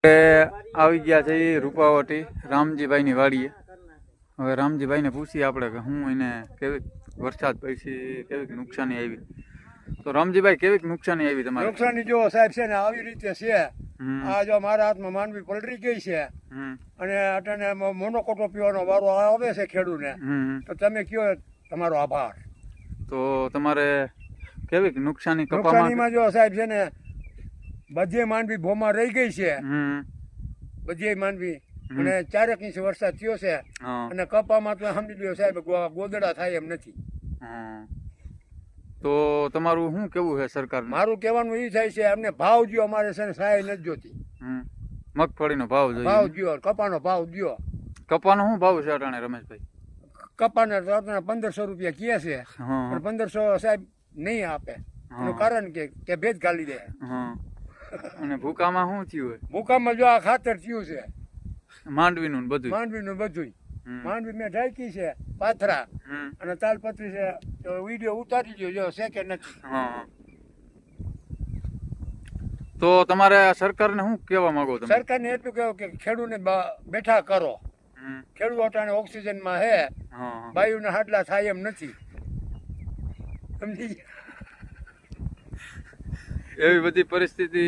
આવી ગયા છે એ રૂપાવટી રામજીભાઈની વાડીએ. હવે રામજીભાઈને પૂછીએ આપણે કે હું એને કેવી વરસાદ પછી કેવી નુકસાની આવી. તો રામજીભાઈ કેવી નુકસાની આવી તમારે? નુકસાની જો સાહેબ છે ને આવી રીતે છે. આ જો મારા હાથમાં માંડવી પલટી ગઈ છે અને અટાણે મોનોકોટો પીવાનો વારો આવે છે ખેડૂને. તો તમે કયો તમારો આભાર. તો તમારે કેવી નુકસાની? નુકસાનીમાં જો સાહેબ છે ને બધી માંડવી ભોમાં રહી ગઈ છે, બધી માંડવી, અને 4 ઇંચ વરસાદ થયો છે અને કપામાં તો સમજી લ્યો સાહેબ ગોદડા થાય એમ નથી. તો તમારું શું કેવું છે સરકાર? મારું કહેવાનું એ થાય છે અમને ભાવ દ્યો, અમારે છે ને સહાય નથી જોતી. મગફળીનો ભાવ જોઈએ, ભાવ દ્યો, કપાનો ભાવ દ્યો. કપાનો શું ભાવ છે અટાણે રમેશભાઈ? કપાને 1500 રૂપિયા કહે છે પણ 1500 સાહેબ નહીં આપે. એનું કારણ કે ભેજ ગાલી દે. અને ભૂકામાં શું થયું હોય? ભૂકામાં જો આ ખાતર થયું છે માંડવીનું બધું. માંડવી મેં ઢાંકી છે પાથરા અને તાલપત્રી છે. તો વિડીયો ઉતારી દો જો છે કે નથી. તો તમારે સરકારને શું કહેવા માંગો તમે? સરકારને એટલું કહેવું કે ખેડૂતને બેઠા કરો. ખેડૂત અટાણે ઓક્સિજનમાં હે, વાયુના હાડલા થાય એમ નથી. સમજી એવી બધી પરિસ્થિતિ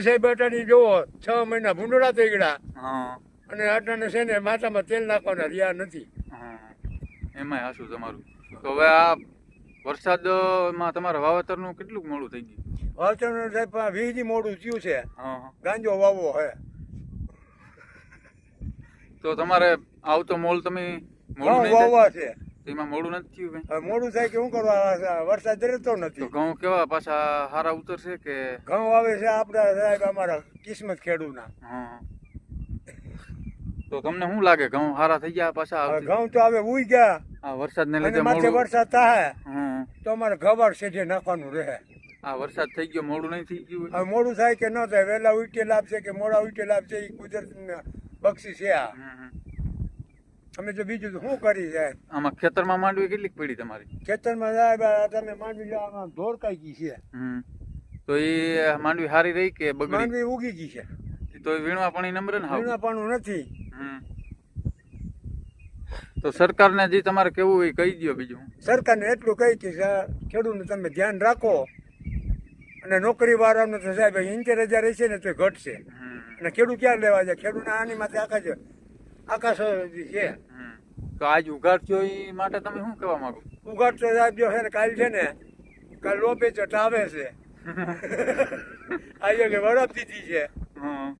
સાહેબ અટાણી જોવો. 6 મહિના ભૂંડળા થઈ ગયા અને અટાણે છે ને માથામાં તેલ નાખવાના રહ્યા નથી. એમાંય હાસું તમારું. તો હવે આ વરસાદમાં તમારા વાવેતરનું કેટલું મોડું થઈ ગયું? વાવેતરનું સાહેબ 20 દી મોડું થયું છે. ગાંજો વાવો હે. તો તમારે આવતો મોલ તમે ઘઉં વાવવા છે એમાં મોડું નથી થયું? મોડું થાય કે શું કરવા, વરસાદ રહેતો નથી. તો ઘઉં કેવા પાછા હારા ઉતરશે કે? ઘઉં આવે છે આપડા સાહેબ અમારા કિસ્મત ખેડૂના. તો તમને શું લાગે ઘઉં હારા થઈ ગયા પાછા? ઘઉં તો હવે ઉઈ ગયા આ વરસાદ ને લીધે. માથે વરસાદ થાય તો અમારે ગવાર સેઠે નાખવાનું રહે. આ વરસાદ થઈ ગયો, મોડું નહીં થઈ ગયું? હવે મોડું થાય કે ન થાય, વહેલા ઉઈટે લાભશે કે મોડા ઉઈટે લાભશે એ કુદરત બક્ષી છે. આ અમે તો બીજું તો શું કરી જાય. આમાં ખેતરમાં માંડવી કેટલીક પડી તમારી? ખેતરમાં સાહેબ તમે માંડવી આમાં ધોરકાઈ ગઈ છે. તો એ માંડવી હારી રહી કે બગડી? માંડવી ઉગી ગઈ છે. તો એ વીણવા પાણી નંબર ને? વીણવા પાણી નથી. તો સરકારને જે તમારે કેવું હોય કહી દો. બીજું સરકારને એટલું કહી કે ખેડૂતને તમે ધ્યાન રાખો અને નોકરી વાળાને તો સાહેબ 70,000 રહેશે ને તો ઘટશે. અને ખેડૂત ક્યાં લેવા જાય? ખેડૂતને આની માથે આકાશ છે. તો આજ ઉઘાડજો એ માટે તમે શું કહેવા માંગો? ઉઘાડતો સાહેબ જો છે ને કાલ છે ને કાલ લોપે ચટાવે છે. આજે કે વરફ દીધી છે.